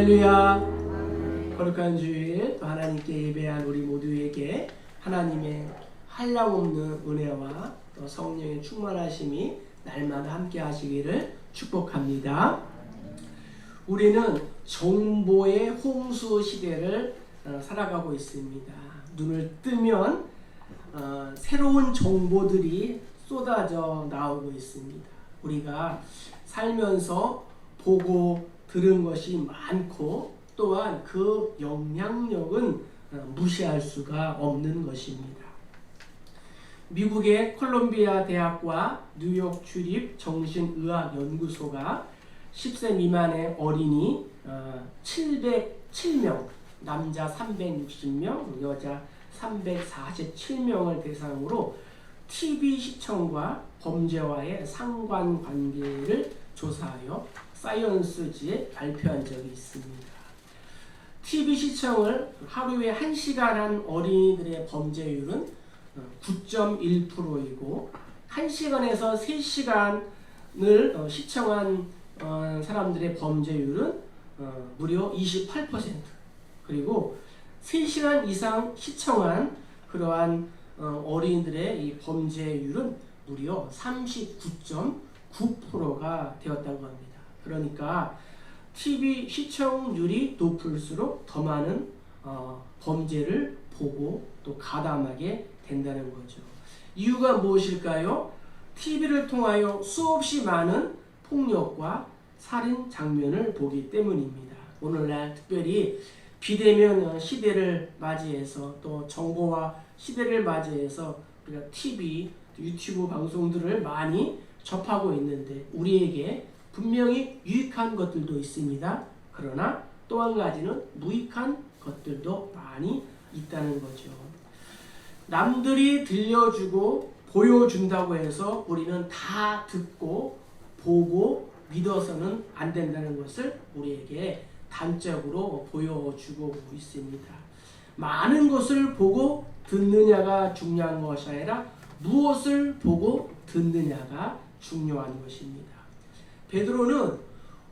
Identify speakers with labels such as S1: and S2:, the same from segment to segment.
S1: 할렐루야. 거룩한 주일 또 하나님께 예배한 우리 모두에게 하나님의 한량없는 은혜와 또 성령의 충만하심이 날마다 함께 하시기를 축복합니다. 우리는 정보의 홍수 시대를 살아가고 있습니다. 눈을 뜨면 새로운 정보들이 쏟아져 나오고 있습니다. 우리가 살면서 보고 들은 것이 많고 또한 그 영향력은 무시할 수가 없는 것입니다. 미국의 콜롬비아 대학과 뉴욕 주립 정신의학연구소가 10세 미만의 어린이 707명, 남자 360명, 여자 347명을 대상으로 TV 시청과 범죄와의 상관관계를 조사하여 사이언스지에 발표한 적이 있습니다. TV 시청을 하루에 1시간 한 어린이들의 범죄율은 9.1%이고 1시간에서 3시간을 시청한 사람들의 범죄율은 무려 28%, 그리고 3시간 이상 시청한 그러한 어린이들의 이 범죄율은 무려 39.9%가 되었다고 합니다. 그러니까 TV 시청률이 높을수록 더 많은 범죄를 보고 또 가담하게 된다는 거죠. 이유가 무엇일까요? TV를 통하여 수없이 많은 폭력과 살인 장면을 보기 때문입니다. 오늘날 특별히 비대면 시대를 맞이해서 또 정보화 시대를 맞이해서 우리가 TV, 유튜브 방송들을 많이 접하고 있는데 우리에게 분명히 유익한 것들도 있습니다. 그러나 또 한 가지는 무익한 것들도 많이 있다는 거죠. 남들이 들려주고 보여준다고 해서 우리는 다 듣고 보고 믿어서는 안 된다는 것을 우리에게 단적으로 보여주고 있습니다. 많은 것을 보고 듣느냐가 중요한 것이 아니라 무엇을 보고 듣느냐가 중요한 것입니다. 베드로는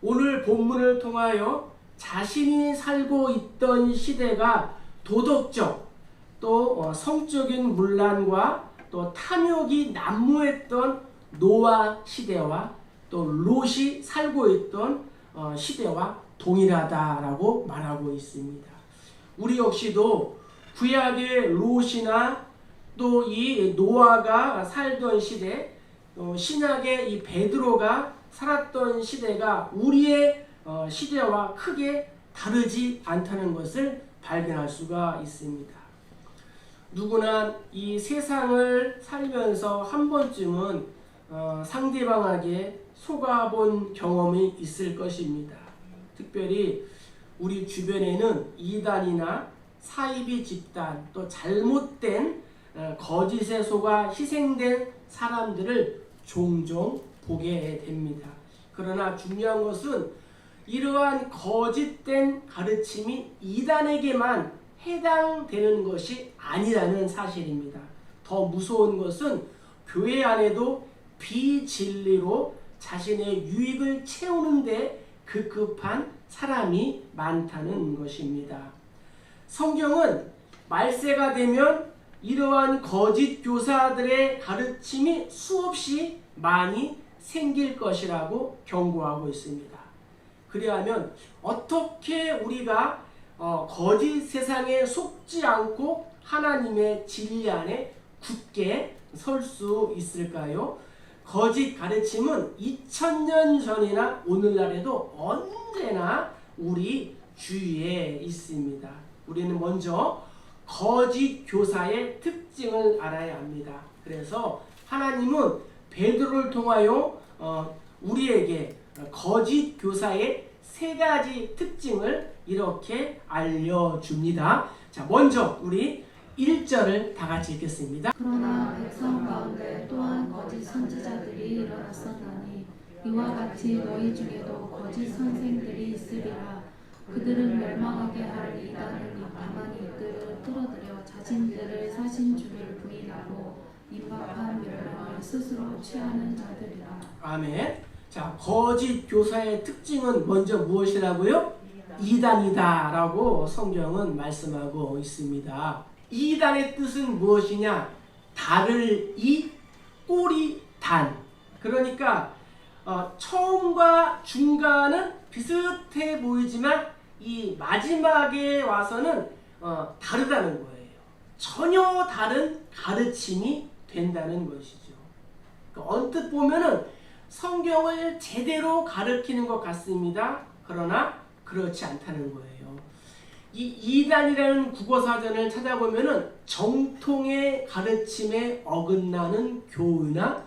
S1: 오늘 본문을 통하여 자신이 살고 있던 시대가 도덕적 또 성적인 문란과 또 탐욕이 난무했던 노아 시대와 또 롯이 살고 있던 시대와 동일하다라고 말하고 있습니다. 우리 역시도 구약의 롯이나 또 이 노아가 살던 시대, 신약의 이 베드로가 살았던 시대가 우리의 시대와 크게 다르지 않다는 것을 발견할 수가 있습니다. 누구나 이 세상을 살면서 한 번쯤은 상대방에게 속아본 경험이 있을 것입니다. 특별히 우리 주변에는 이단이나 사이비 집단 또 잘못된 거짓에 속아 희생된 사람들을 종종 보게 됩니다. 그러나 중요한 것은 이러한 거짓된 가르침이 이단에게만 해당되는 것이 아니라는 사실입니다. 더 무서운 것은 교회 안에도 비진리로 자신의 유익을 채우는데 급급한 사람이 많다는 것입니다. 성경은 말세가 되면 이러한 거짓 교사들의 가르침이 수없이 많이 생길 것이라고 경고하고 있습니다. 그리하면 어떻게 우리가 거짓 세상에 속지 않고 하나님의 진리 안에 굳게 설 수 있을까요? 거짓 가르침은 2000년 전이나 오늘날에도 언제나 우리 주위에 있습니다. 우리는 먼저 거짓 교사의 특징을 알아야 합니다. 그래서 하나님은 베드로를 통하여 우리에게 거짓 교사의 3가지 특징을 이렇게 알려줍니다. 자, 먼저 우리 1절을 다 같이 읽겠습니다.
S2: 그러나 백성 가운데 또한 거짓 선지자들이 일어났었나니 이와 같이 너희 중에도 거짓 선생들이 있으리라. 그들은 멸망하게 할 이단을 가만히 끌어들여 자신들을 사신주를 부인하고 임박한 멸망을 스스로 취하는 자들이라.
S1: 아멘. 자, 거짓 교사의 특징은 먼저 무엇이라고요? 이단이다라고 성경은 말씀하고 있습니다. 이단의 뜻은 무엇이냐? 달을 이 꼬리 단. 그러니까 처음과 중간은 비슷해 보이지만 이 마지막에 와서는 다르다는 거예요. 전혀 다른 가르침이 된다는 것이죠. 그러니까 언뜻 보면은 성경을 제대로 가르치는 것 같습니다. 그러나 그렇지 않다는 거예요. 이 이단이라는 국어사전을 찾아보면은 정통의 가르침에 어긋나는 교훈이나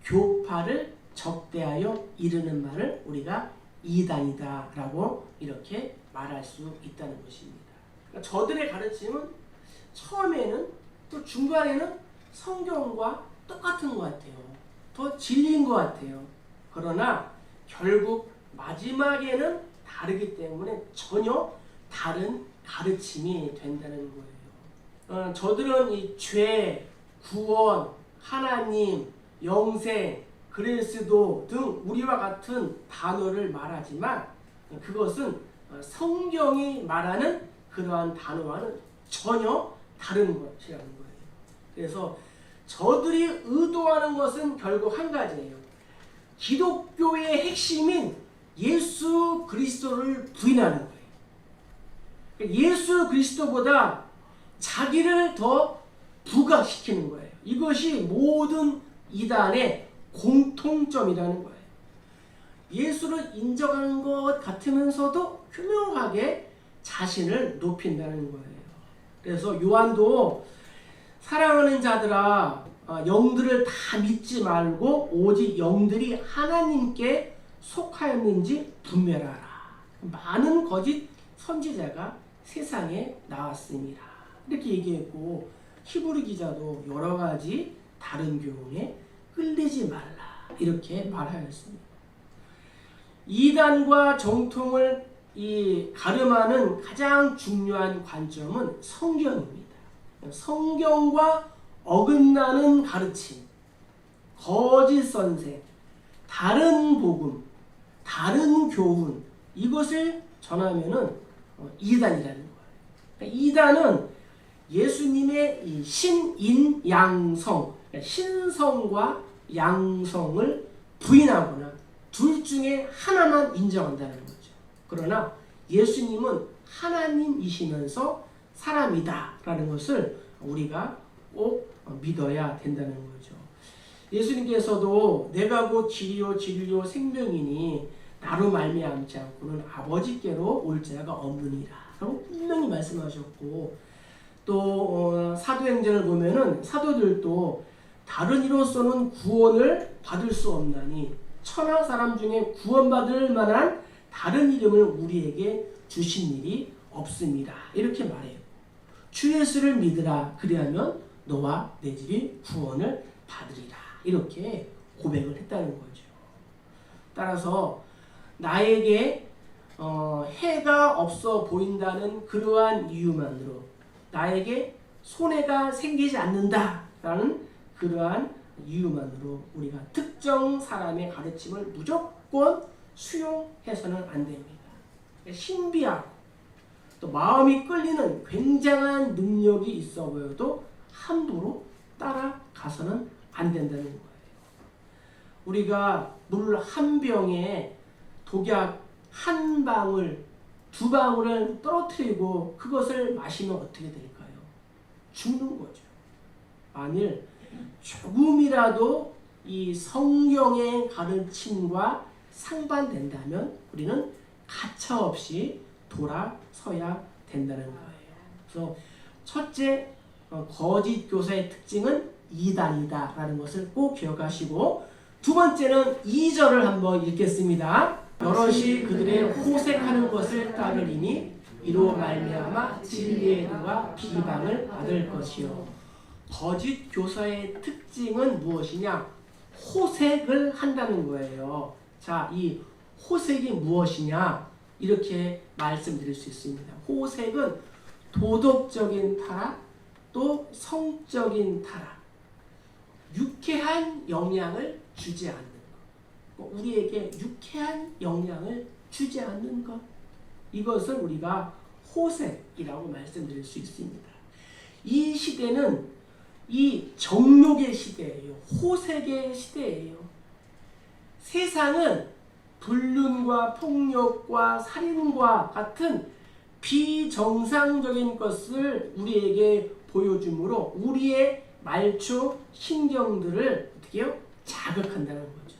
S1: 교파를 적대하여 이르는 말을 우리가 이단이다 라고 이렇게 말할 수 있다는 것입니다. 그러니까 저들의 가르침은 처음에는 또 중간에는 성경과 똑같은 것 같아요. 더 진리인 것 같아요. 그러나 결국 마지막에는 다르기 때문에 전혀 다른 가르침이 된다는 거예요. 저들은 이 죄, 구원, 하나님, 영생, 그리스도 등 우리와 같은 단어를 말하지만 그것은 성경이 말하는 그러한 단어와는 전혀 다른 것이라는 거예요. 그래서 저들이 의도하는 것은 결국 한 가지예요. 기독교의 핵심인 예수 그리스도를 부인하는 거예요. 예수 그리스도보다 자기를 더 부각시키는 거예요. 이것이 모든 이단의 공통점이라는 거예요. 예수를 인정하는 것 같으면서도 교묘하게 자신을 높인다는 거예요. 그래서 요한도 사랑하는 자들아 영들을 다 믿지 말고 오직 영들이 하나님께 속하였는지 분별하라. 많은 거짓 선지자가 세상에 나왔습니다. 이렇게 얘기했고 히브리 기자도 여러 가지 다른 교훈에 끌리지 말라 이렇게 말하였습니다. 이단과 정통을 가름하는 가장 중요한 관점은 성경입니다. 성경과 어긋나는 가르침, 거짓 선생, 다른 복음, 다른 교훈 이것을 전하면은 이단이라는 거예요. 그러니까 이단은 예수님의 이 신인양성, 신성과 양성을 부인하거나 둘 중에 하나만 인정한다는 거죠. 그러나 예수님은 하나님이시면서 사람이다라는 것을 우리가 꼭 믿어야 된다는 거죠. 예수님께서도 내가 곧 길이요 진리요 생명이니 나로 말미암지 않고는 아버지께로 올 자가 없느니라 라고 분명히 말씀하셨고 또 사도행전을 보면은 사도들도 다른 이로서는 구원을 받을 수 없나니 천하 사람 중에 구원받을 만한 다른 이름을 우리에게 주신 일이 없습니다. 이렇게 말해요. 주 예수를 믿으라 그리하면 너와 내 집이 구원을 받으리라. 이렇게 고백을 했다는 거죠. 따라서 나에게 해가 없어 보인다는 그러한 이유만으로 나에게 손해가 생기지 않는다라는 그러한 이유만으로 우리가 특정 사람의 가르침을 무조건 수용해서는 안 됩니다. 신비하고 또 마음이 끌리는 굉장한 능력이 있어 보여도 함부로 따라가서는 안 된다는 거예요. 우리가 물 한 병에 독약 한 방울, 두 방울을 떨어뜨리고 그것을 마시면 어떻게 될까요? 죽는 거죠. 만일 조금이라도 이 성경의 가르침과 상반된다면 우리는 가차없이 돌아서야 된다는 거예요. 그래서 첫째, 거짓 교사의 특징은 이단이다라는 것을 꼭 기억하시고 두 번째는 2절을 한번 읽겠습니다. 여럿이 그들의 호색하는 것을 따르리니 이로 말미암아 진리의 도와 비방을 받을 것이요. 거짓 교사의 특징은 무엇이냐? 호색을 한다는 거예요. 자, 이 호색이 무엇이냐? 이렇게 말씀드릴 수 있습니다. 호색은 도덕적인 타락, 또 성적인 타락, 유쾌한 영향을 주지 않는 것. 우리에게 유쾌한 영향을 주지 않는 것. 이것을 우리가 호색이라고 말씀드릴 수 있습니다. 이 시대는 이 정욕의 시대예요. 호색의 시대예요. 세상은 불륜과 폭력과 살인과 같은 비정상적인 것을 우리에게 보여주므로 우리의 말초 신경들을 어떻게 해요? 자극한다는 거죠.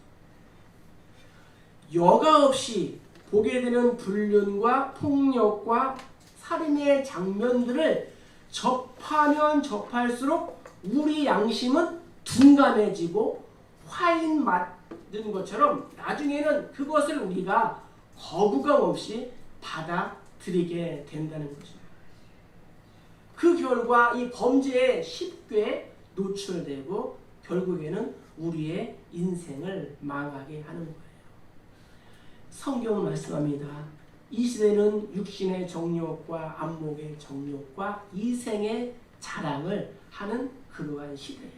S1: 여과 없이 보게 되는 불륜과 폭력과 살인의 장면들을 접하면 접할수록 우리 양심은 둔감해지고 화인 맞은 것처럼 나중에는 그것을 우리가 거부감 없이 받아들이게 된다는 것입니다. 그 결과 이 범죄에 쉽게 노출되고 결국에는 우리의 인생을 망하게 하는 거예요. 성경은 말씀합니다. 이 시대는 육신의 정욕과 안목의 정욕과 이생의 자랑을 하는 그러한 시대예요.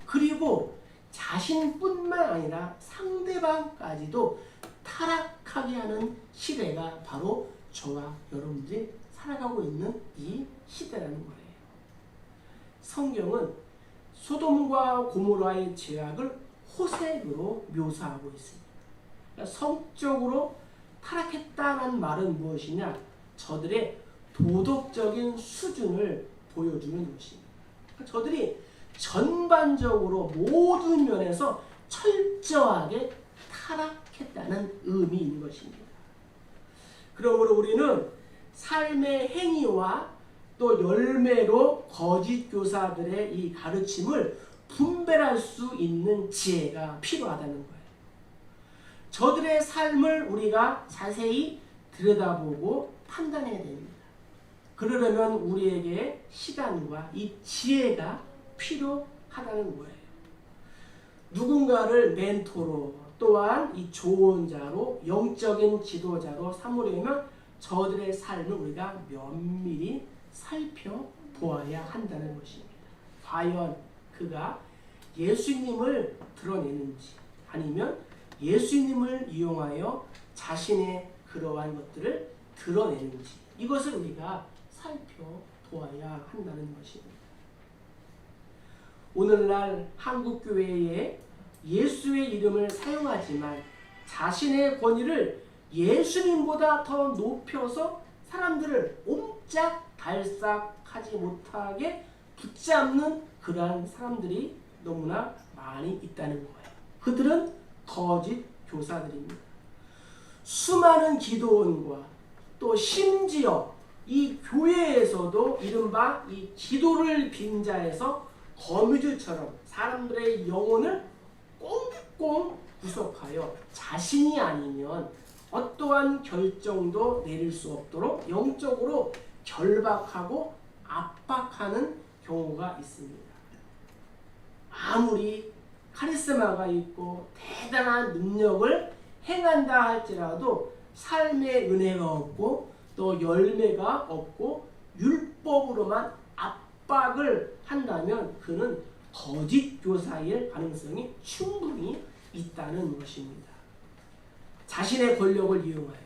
S1: 그리고 자신뿐만 아니라 상대방까지도 타락하게 하는 시대가 바로 저와 여러분들이 살아가고 있는 이 시대라는 거예요. 성경은 소돔과 고모라의 죄악을 호색으로 묘사하고 있습니다. 그러니까 성적으로 타락했다는 말은 무엇이냐? 저들의 도덕적인 수준을 보여주는 것입니다. 그러니까 저들이 전반적으로 모든 면에서 철저하게 타락했다는 의미인 것입니다. 그러므로 우리는 삶의 행위와 또 열매로 거짓 교사들의 이 가르침을 분별할 수 있는 지혜가 필요하다는 거예요. 저들의 삶을 우리가 자세히 들여다보고 판단해야 됩니다. 그러려면 우리에게 시간과 이 지혜가 필요하다는 거예요. 누군가를 멘토로 또한 이 조언자로 영적인 지도자로 삼으려면 저들의 삶을 우리가 면밀히 살펴보아야 한다는 것입니다. 과연 그가 예수님을 드러내는지 아니면 예수님을 이용하여 자신의 그러한 것들을 드러내는지 이것을 우리가 살펴보아야 한다는 것입니다. 오늘날 한국교회에 예수의 이름을 사용하지만 자신의 권위를 예수님보다 더 높여서 사람들을 옴짝달싹하지 못하게 붙잡는 그러한 사람들이 너무나 많이 있다는 거예요. 그들은 거짓 교사들입니다. 수많은 기도원과 또 심지어 이 교회에서도 이른바 이 기도를 빈자에서 거미줄처럼 사람들의 영혼을 꽁꽁 구속하여 자신이 아니면 어떠한 결정도 내릴 수 없도록 영적으로 결박하고 압박하는 경우가 있습니다. 아무리 카리스마가 있고 대단한 능력을 행한다 할지라도 삶의 은혜가 없고 또 열매가 없고 율법으로만 압박을 한다면 그는 거짓 교사일 가능성이 충분히 있다는 것입니다. 자신의 권력을 이용하여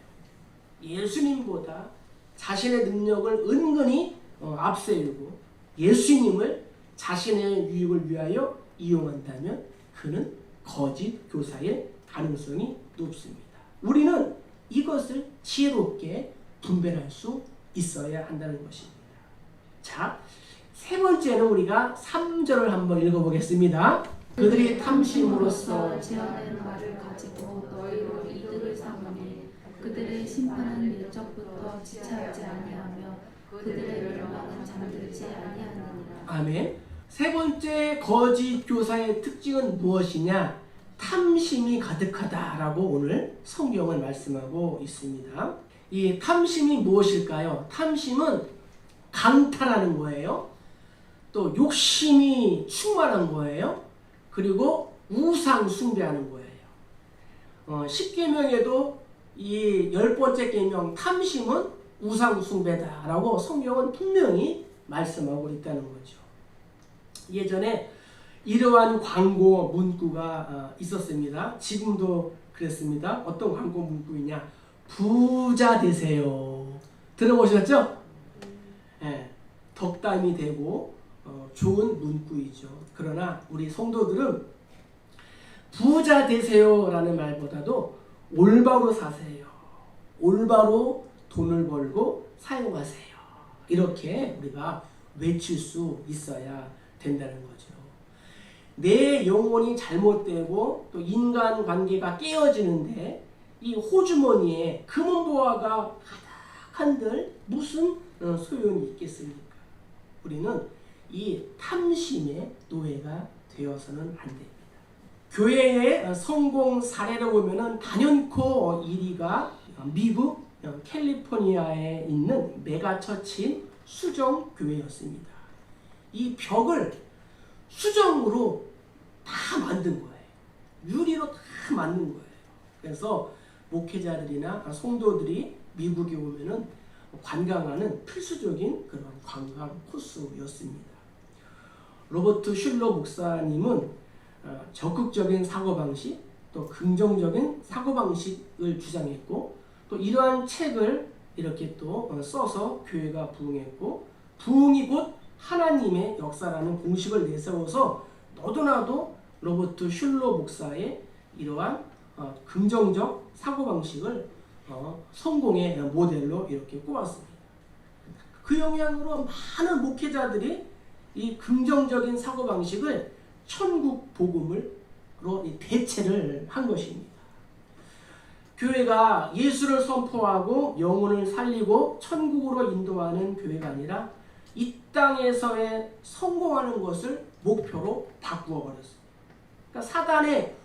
S1: 예수님보다 자신의 능력을 은근히 앞세우고 예수님을 자신의 유익을 위하여 이용한다면 그는 거짓 교사일 가능성이 높습니다. 우리는 이것을 지혜롭게 분별할 수 있어야 한다는 것입니다. 자, 세 번째는 우리가 3절을 한번 읽어보겠습니다. 그들이 탐심으로써
S2: 제어낸 말을 가지고 너희로 이득을 삼으니 그들의 심판은 일적부터 지체하지 아니하며 그들의 멸망은 잠들지 아니하느니라.
S1: 아멘. 세 번째 거짓 교사의 특징은 무엇이냐? 탐심이 가득하다라고 오늘 성경은 말씀하고 있습니다. 이 탐심이 무엇일까요? 탐심은 강탈하는 거예요. 또 욕심이 충만한 거예요. 그리고 우상 숭배하는 거예요. 10계명에도 이 10번째 계명 탐심은 우상 숭배다라고 성경은 분명히 말씀하고 있다는 거죠. 예전에 이러한 광고 문구가 있었습니다. 지금도 그랬습니다. 어떤 광고 문구이냐? 부자 되세요. 들어보셨죠? 예, 덕담이 되고 좋은 문구이죠. 그러나 우리 성도들은 부자 되세요라는 말보다도 올바로 사세요. 올바로 돈을 벌고 사용하세요. 이렇게 우리가 외칠 수 있어야 된다는 거죠. 내 영혼이 잘못되고 또 인간관계가 깨어지는데 이 호주머니에 금은보화가 가득한들 무슨 소용이 있겠습니까? 우리는 이 탐심의 노예가 되어서는 안 됩니다. 교회의 성공 사례를 보면은 단연코 1위가 미국 캘리포니아에 있는 메가처치인 수정교회였습니다. 이 벽을 수정으로 다 만든 거예요. 유리로 다 만든 거예요. 그래서 목회자들이나 성도들이 미국에 오면은 관광하는 필수적인 그런 관광 코스였습니다. 로버트 슐러 목사님은 적극적인 사고방식, 또 긍정적인 사고방식을 주장했고, 또 이러한 책을 이렇게 또 써서 교회가 부흥했고, 부흥이 곧 하나님의 역사라는 공식을 내세워서 너도나도 로버트 슐러 목사의 이러한 긍정적 사고방식을 성공의 모델로 이렇게 꼽았습니다. 그 영향으로 많은 목회자들이 이 긍정적인 사고방식을 천국 복음으로 대체를 한 것입니다. 교회가 예수를 선포하고 영혼을 살리고 천국으로 인도하는 교회가 아니라 이 땅에서의 성공하는 것을 목표로 바꾸어 버렸습니다. 그러니까 사단의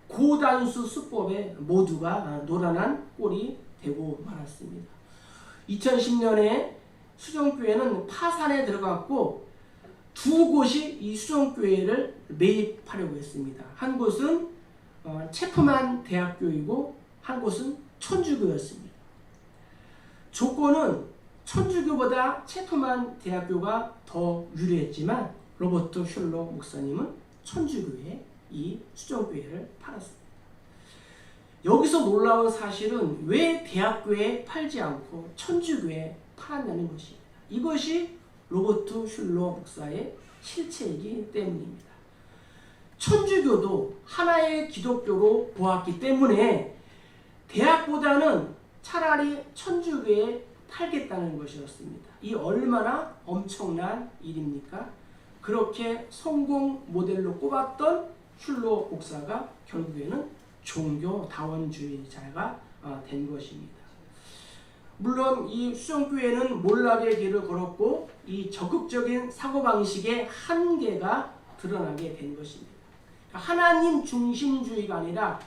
S1: 고단수 수법에 모두가 노란한 꼴이 되고 말았습니다. 2010년에 수정교회는 파산에 들어갔고 두 곳이 이 수정교회를 매입하려고 했습니다. 한 곳은 체프만 대학교이고 한 곳은 천주교였습니다. 조건은 천주교보다 체프만 대학교가 더 유리했지만 로버트 슐러 목사님은 천주교에 이 수정교회를 팔았습니다. 여기서 놀라운 사실은 왜 대학교에 팔지 않고 천주교에 팔았냐는 것입니다. 이것이 로버트 슐러 목사의 실체이기 때문입니다. 천주교도 하나의 기독교로 보았기 때문에 대학보다는 차라리 천주교에 팔겠다는 것이었습니다. 이 얼마나 엄청난 일입니까? 그렇게 성공 모델로 꼽았던 슐러 목사가 결국에는 종교 다원주의자가 된 것입니다. 물론 이 수정교회는 몰락의 길을 걸었고 이 적극적인 사고방식의 한계가 드러나게 된 것입니다. 하나님 중심주의가 아니라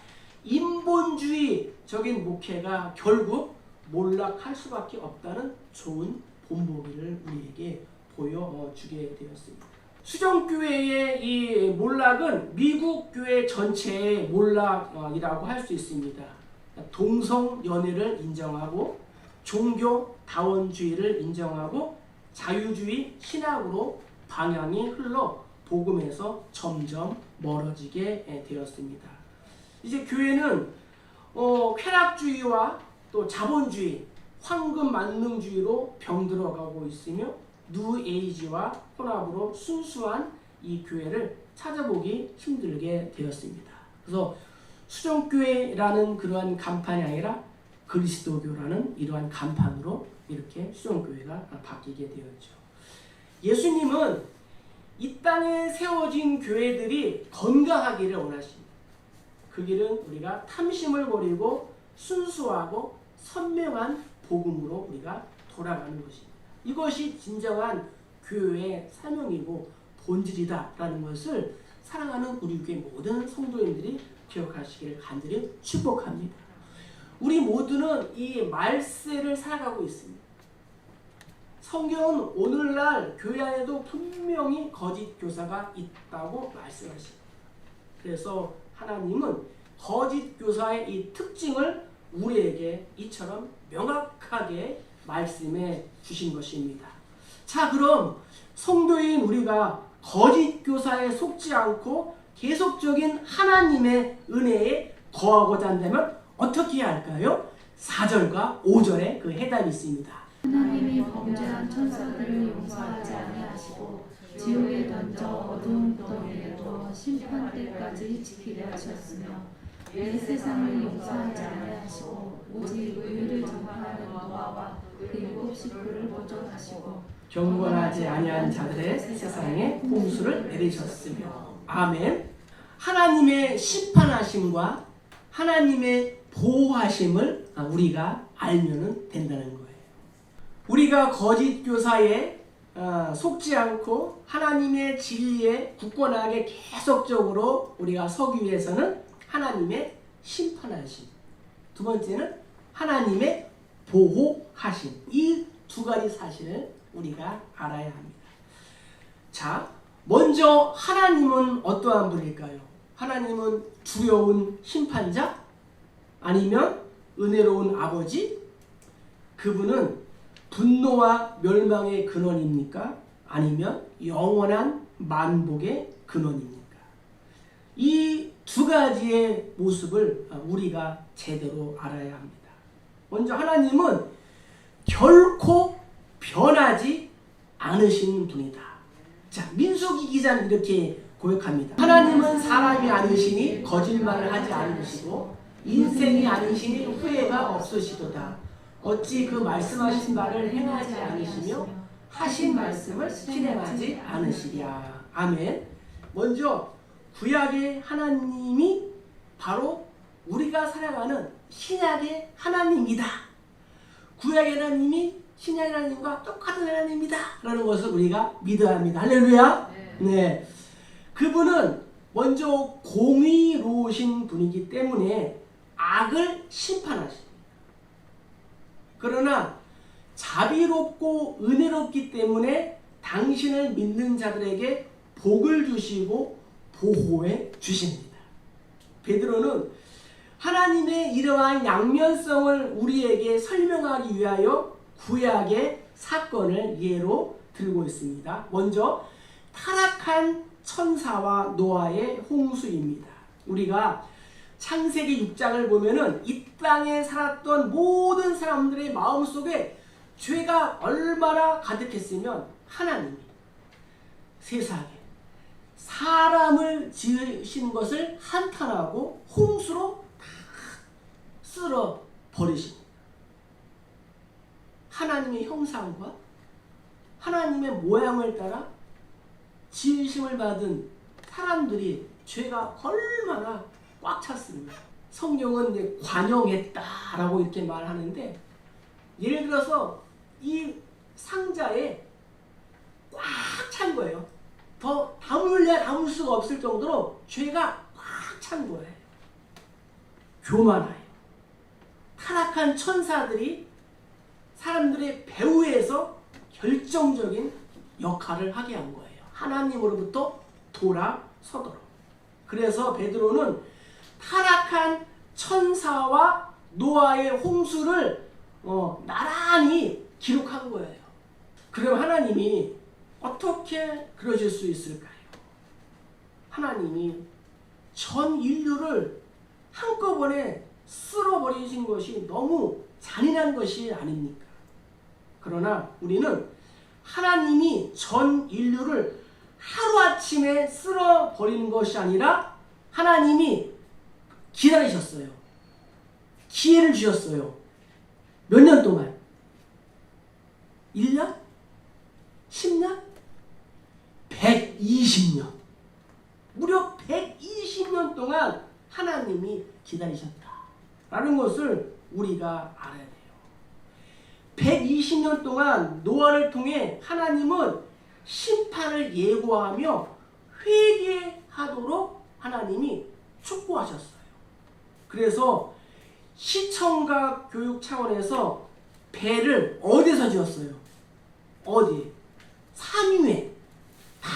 S1: 인본주의적인 목회가 결국 몰락할 수밖에 없다는 좋은 본보기를 우리에게 보여주게 되었습니다. 수정교회의 이 몰락은 미국 교회 전체의 몰락이라고 할 수 있습니다. 동성연애를 인정하고 종교 다원주의를 인정하고 자유주의 신학으로 방향이 흘러 복음에서 점점 멀어지게 되었습니다. 이제 교회는 쾌락주의와 또 자본주의, 황금 만능주의로 병들어가고 있으며 뉴에이지와 혼합으로 순수한 이 교회를 찾아보기 힘들게 되었습니다. 그래서 수정교회라는 그러한 간판이 아니라 그리스도교라는 이러한 간판으로 이렇게 수정교회가 바뀌게 되었죠. 예수님은 이 땅에 세워진 교회들이 건강하기를 원하십니다. 그 길은 우리가 탐심을 버리고 순수하고 선명한 복음으로 우리가 돌아가는 것입니다. 이것이 진정한 교회의 사명이고 본질이다라는 것을 사랑하는 우리 교회 모든 성도님들이 기억하시기를 간절히 축복합니다. 우리 모두는 이 말세를 살아가고 있습니다. 성경은 오늘날 교회 안에도 분명히 거짓 교사가 있다고 말씀하십니다. 그래서 하나님은 거짓 교사의 이 특징을 우리에게 이처럼 명확하게 말씀해 주신 것입니다. 자, 그럼 성도인 우리가 거짓 교사에 속지 않고 계속적인 하나님의 은혜에 거하고자 한다면 어떻게 해야 할까요? 4절과 5절에 그 해답이 있습니다.
S2: 하나님이 범죄한 천사들을 용서하지 아니하시고 지옥에 던져 어두운 구덩이에 두어 심판 때까지 지키게 하셨으며 이 세상을 용서하지 아니하시고 오직 의를 전파하는 노아와 그 7 식구를 보존하시고
S1: 경건하지 아니한 자들의 세상에 홍수를 내리셨으며. 아멘. 하나님의 심판하심과 하나님의 보호하심을 우리가 알면 된다는 거예요. 우리가 거짓 교사에 속지 않고 하나님의 진리에 굳건하게 계속적으로 우리가 서기 위해서는 하나님의 심판하심, 두 번째는 하나님의 보호하심, 이 두 가지 사실을 우리가 알아야 합니다. 자, 먼저 하나님은 어떠한 분일까요? 하나님은 두려운 심판자? 아니면 은혜로운 아버지? 그분은 분노와 멸망의 근원입니까? 아니면 영원한 만복의 근원입니까? 이 두 가지의 모습을 우리가 제대로 알아야 합니다. 먼저 하나님은 결코 변하지 않으신 분이다. 자, 민수기 기자는 이렇게 고백합니다. 하나님은 사람이 아니시니 거짓말을 하지 않으시고 인생이 아니시니 후회가 없으시도다. 어찌 그 말씀하신 바를 행하지 않으시며 하신 말씀을 실행하지 않으시랴. 아멘. 먼저 구약의 하나님이 바로 우리가 살아가는 신약의 하나님이다. 구약의 하나님이 신약의 하나님과 똑같은 하나님이다 라는 것을 우리가 믿어야 합니다. 할렐루야. 네. 그분은 먼저 공의로우신 분이기 때문에 악을 심판하십니다. 그러나 자비롭고 은혜롭기 때문에 당신을 믿는 자들에게 복을 주시고 보호해 주십니다. 베드로는 하나님의 이러한 양면성을 우리에게 설명하기 위하여 구약의 사건을 예로 들고 있습니다. 먼저 타락한 천사와 노아의 홍수입니다. 우리가 창세기 6장을 보면은 이 땅에 살았던 모든 사람들의 마음속에 죄가 얼마나 가득했으면 하나님이 세상에 사람을 지으신 것을 한탄하고 홍수로 다 쓸어 버리십니다. 하나님의 형상과 하나님의 모양을 따라 지으심을 받은 사람들이 죄가 얼마나 꽉 찼습니다. 성경은 이제 관용했다라고 이렇게 말하는데, 예를 들어서 이 상자에 꽉 찬 거예요. 더 담을 수가 없을 정도로 죄가 꽉 찬 거예요. 교만하여 타락한 천사들이 사람들의 배후에서 결정적인 역할을 하게 한 거예요. 하나님으로부터 돌아서도록. 그래서 베드로는 타락한 천사와 노아의 홍수를 나란히 기록한 거예요. 그럼 하나님이 어떻게 그러실 수 있을까요? 하나님이 전 인류를 한꺼번에 쓸어버리신 것이 너무 잔인한 것이 아닙니까? 그러나 우리는 하나님이 전 인류를 하루아침에 쓸어버리는 것이 아니라 하나님이 기다리셨어요. 기회를 주셨어요. 몇 년 동안? 1년? 10년? 120년. 무려 120년 동안 하나님이 기다리셨다라는 것을 우리가 알아야 돼요. 120년 동안 노아를 통해 하나님은 심판을 예고하며 회개하도록 하나님이 촉구하셨어요. 그래서 시청각 교육 차원에서 배를 어디서 지었어요? 어디? 산 위에 다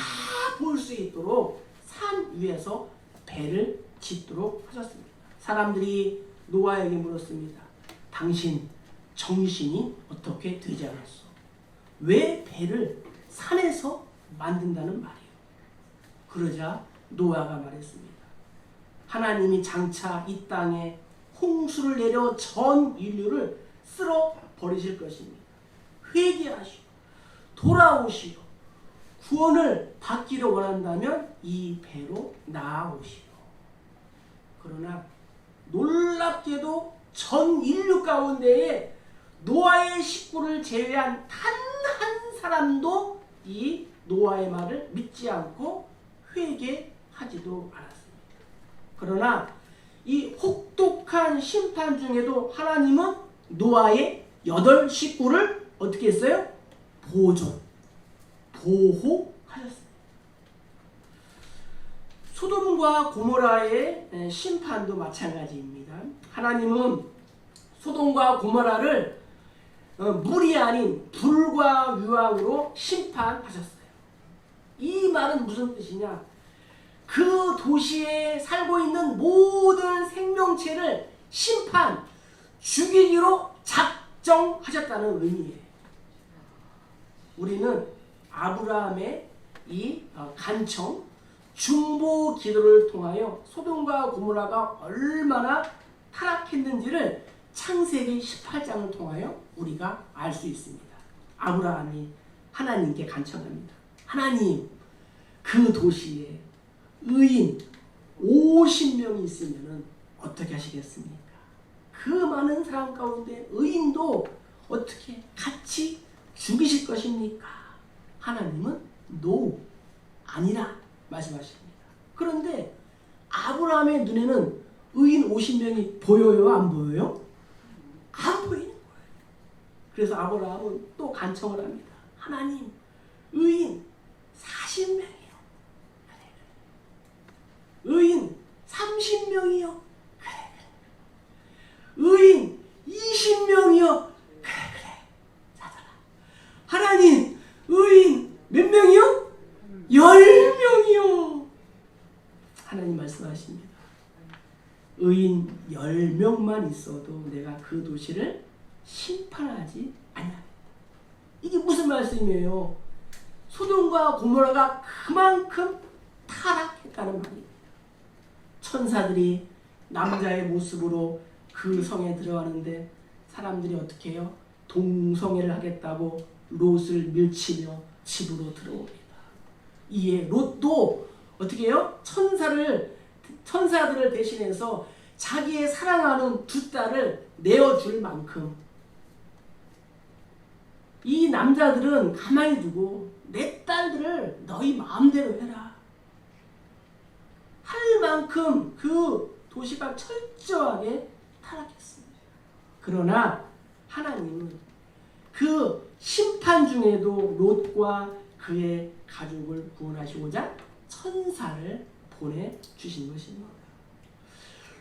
S1: 볼 수 있도록 산 위에서 배를 짓도록 하셨습니다. 사람들이 노아에게 물었습니다. 당신 정신이 어떻게 되지 않았어? 왜 배를 산에서 만든다는 말이에요? 그러자 노아가 말했습니다. 하나님이 장차 이 땅에 홍수를 내려 전 인류를 쓸어 버리실 것입니다. 회개하시고 돌아오시고 구원을 받기를 원한다면 이 배로 나아오시오. 그러나 놀랍게도 전 인류 가운데에 노아의 식구를 제외한 단 한 사람도 이 노아의 말을 믿지 않고 회개하지도 않았습니다. 그러나 이 혹독한 심판 중에도 하나님은 노아의 8 식구를 어떻게 했어요? 보호하셨습니다. 소돔과 고모라의 심판도 마찬가지입니다. 하나님은 소돔과 고모라를 물이 아닌 불과 유황으로 심판하셨어요. 이 말은 무슨 뜻이냐? 그 도시에 살고 있는 모든 생명체를 심판, 죽이기로 작정하셨다는 의미예요. 우리는 아브라함의 이 간청, 중보 기도를 통하여 소돔과 고모라가 얼마나 타락했는지를 창세기 18장을 통하여 우리가 알 수 있습니다. 아브라함이 하나님께 간청합니다. 하나님, 그 도시에 의인 50명이 있으면 어떻게 하시겠습니까? 그 많은 사람 가운데 의인도 어떻게 같이 죽이실 것입니까? 하나님은 NO, 아니라 말씀하십니다. 그런데 아브라함의 눈에는 의인 50명이 보여요? 안 보여요? 안 보이는 거예요. 그래서 아브라함은 또 간청을 합니다. 하나님, 의인 40명이요. 그래. 의인 30명이요. 그래. 의인 20명이요. 그래. 자자라. 하나님, 의인 몇 명이요? 10명이요. 하나님 말씀하십니다. 의인 10명만 있어도 내가 그 도시를 심판하지 않는다. 이게 무슨 말씀이에요? 소돔과 고모라가 그만큼 타락했다는 말입니다. 천사들이 남자의 모습으로 그 성에 들어가는데 사람들이 어떻게 해요? 동성애를 하겠다고 롯을 밀치며 집으로 들어옵니다. 이에 롯도 어떻게 해요? 천사들을 대신해서 자기의 사랑하는 2 딸을 내어줄 만큼 이 남자들은 가만히 두고 내 딸들을 너희 마음대로 해라 할 만큼 그 도시가 철저하게 타락했습니다. 그러나 하나님은 그 심판 중에도 롯과 그의 가족을 구원하시고자 천사를 보내주신 것입니다.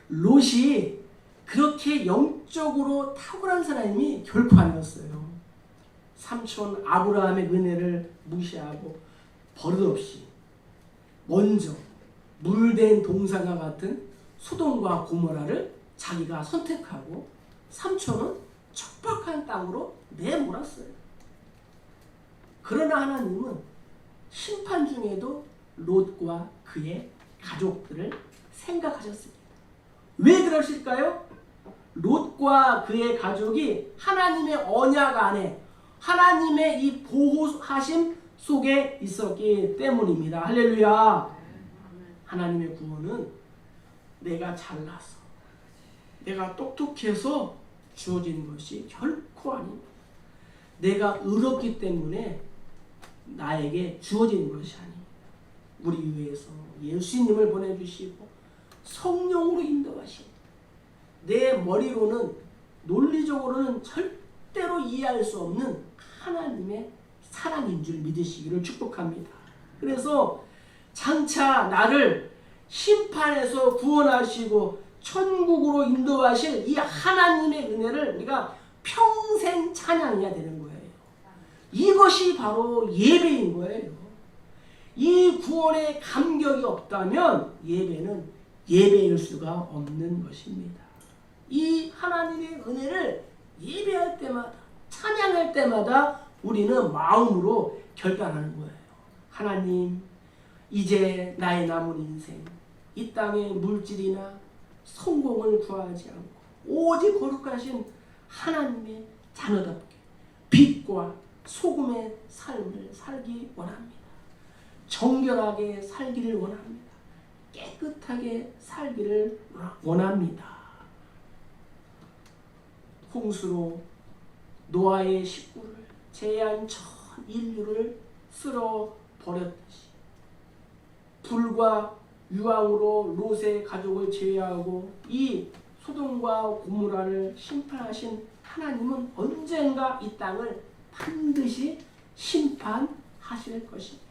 S1: 롯이 그렇게 영적으로 탁월한 사람이 결코 아니었어요. 삼촌 아브라함의 은혜를 무시하고 버릇없이 먼저 물된 동산과 같은 소돔과 고모라를 자기가 선택하고 삼촌은 척박한 땅으로 내몰았어요. 그러나 하나님은 심판 중에도 롯과 그의 가족들을 생각하셨습니다. 왜 그러실까요? 롯과 그의 가족이 하나님의 언약 안에 하나님의 이 보호하심 속에 있었기 때문입니다. 할렐루야. 하나님의 구원은 내가 잘나서 내가 똑똑해서 주어진 것이 결코 아닙니다. 내가 의롭기 때문에 나에게 주어진 것이 아닙니다. 우리 위해서 예수님을 보내주시고 성령으로 인도하시고 내 머리로는 논리적으로는 절대로 이해할 수 없는 하나님의 사랑인 줄 믿으시기를 축복합니다. 그래서 장차 나를 심판에서 구원하시고 천국으로 인도하실 이 하나님의 은혜를 우리가 평생 찬양해야 되는 거예요. 이것이 바로 예배인 거예요. 이 구원의 감격이 없다면 예배는 예배일 수가 없는 것입니다. 이 하나님의 은혜를 예배할 때마다 찬양할 때마다 우리는 마음으로 결단하는 거예요. 하나님, 이제 나의 남은 인생 이 땅의 물질이나 성공을 구하지 않고 오직 거룩하신 하나님의 자녀답게 빛과 소금의 삶을 살기 원합니다. 정결하게 살기를 원합니다. 깨끗하게 살기를 원합니다. 홍수로 노아의 식구를 제한 전 인류를 쓸어 버렸듯이 불과 유황으로 롯의 가족을 제외하고 이 소돔과 고모라를 심판하신 하나님은 언젠가 이 땅을 반드시 심판하실 것입니다.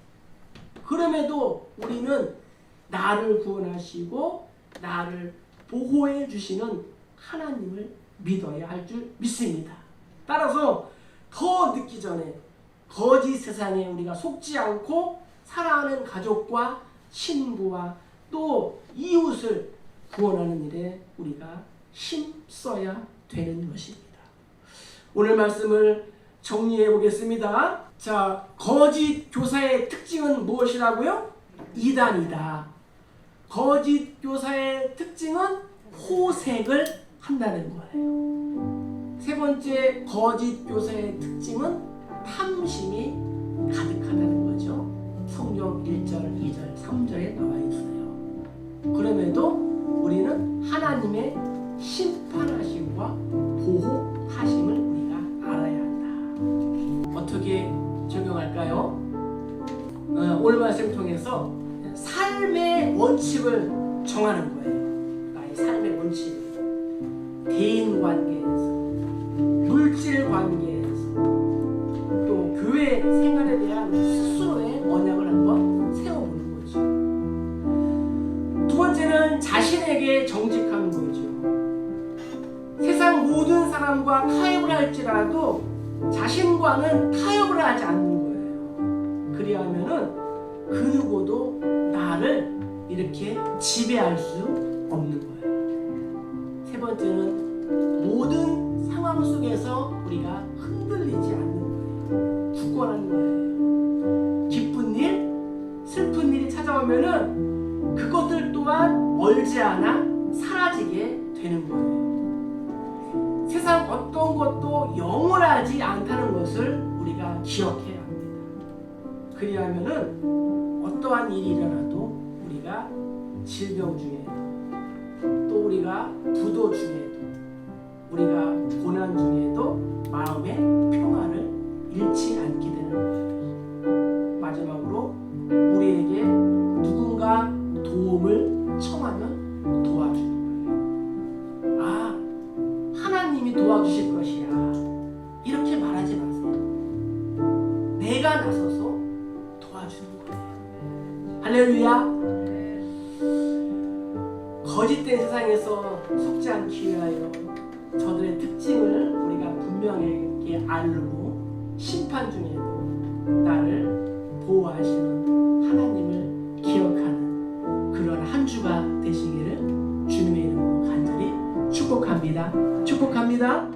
S1: 그럼에도 우리는 나를 구원하시고 나를 보호해 주시는 하나님을 믿어야 할 줄 믿습니다. 따라서 더 늦기 전에 거짓 세상에 우리가 속지 않고 사랑하는 가족과 친구와 또 이웃을 구원하는 일에 우리가 힘써야 되는 것입니다. 오늘 말씀을 정리해 보겠습니다. 자, 거짓 교사의 특징은 무엇이라고요? 이단이다. 거짓 교사의 특징은 호색을 한다는 거예요. 세 번째 거짓 교사의 특징은 탐심이 가득하다는 거죠. 성경 1절, 2절, 3절에 나와 있어요. 그럼에도 우리는 하나님의 심판하심과 보호하심을 우리가 알아야 한다. 어떻게 적용할까요? 오늘 말씀 통해서 삶의 원칙을 정하는 거예요. 나의 삶의 원칙. 대인 관계에서, 물질 관계에서, 또 교회 생활에 대한 스스로의 언약을 한번 세워보는 거죠. 두 번째는 자신에게 정직한 거죠. 세상 모든 사람과 타협을 할지라도 자신과는 타협을 하지 않는 거예요. 그리하면은 그 누구도 나를 이렇게 지배할 수 없는 거예요. 세 번째는 모든 상황 속에서 우리가 흔들리지 않는 거예요. 굳건한 거예요. 기쁜 일, 슬픈 일이 찾아오면은 그것들 또한 멀지 않아 사라지게 되는 거예요. 세상 어떤 것도 영원하지 않다는 것을 우리가 기억해야 합니다. 그리하면은 어떠한 일이 일어나도 우리가 질병 중에도 또 우리가 부도 중에도 우리가 고난 중에도 마음의 평안을 잃지 않게 되는 거예요. 마지막으로 우리에게 누군가 도움을 청하면 도와주는 거예요. 아, 하나님이 도와주실 것이야. 이렇게 말하지 마세요. 내가 나서서 도와주는 거예요. 할렐루야. 거짓된 세상에서 속지 않기 위하여 저들의 특징을 우리가 분명하게 알고 심판 중에도 나를 보호하시는 하나님을 기억하는 그런 한 주가 되시기를 주님의 이름으로 간절히 축복합니다. 축복합니다.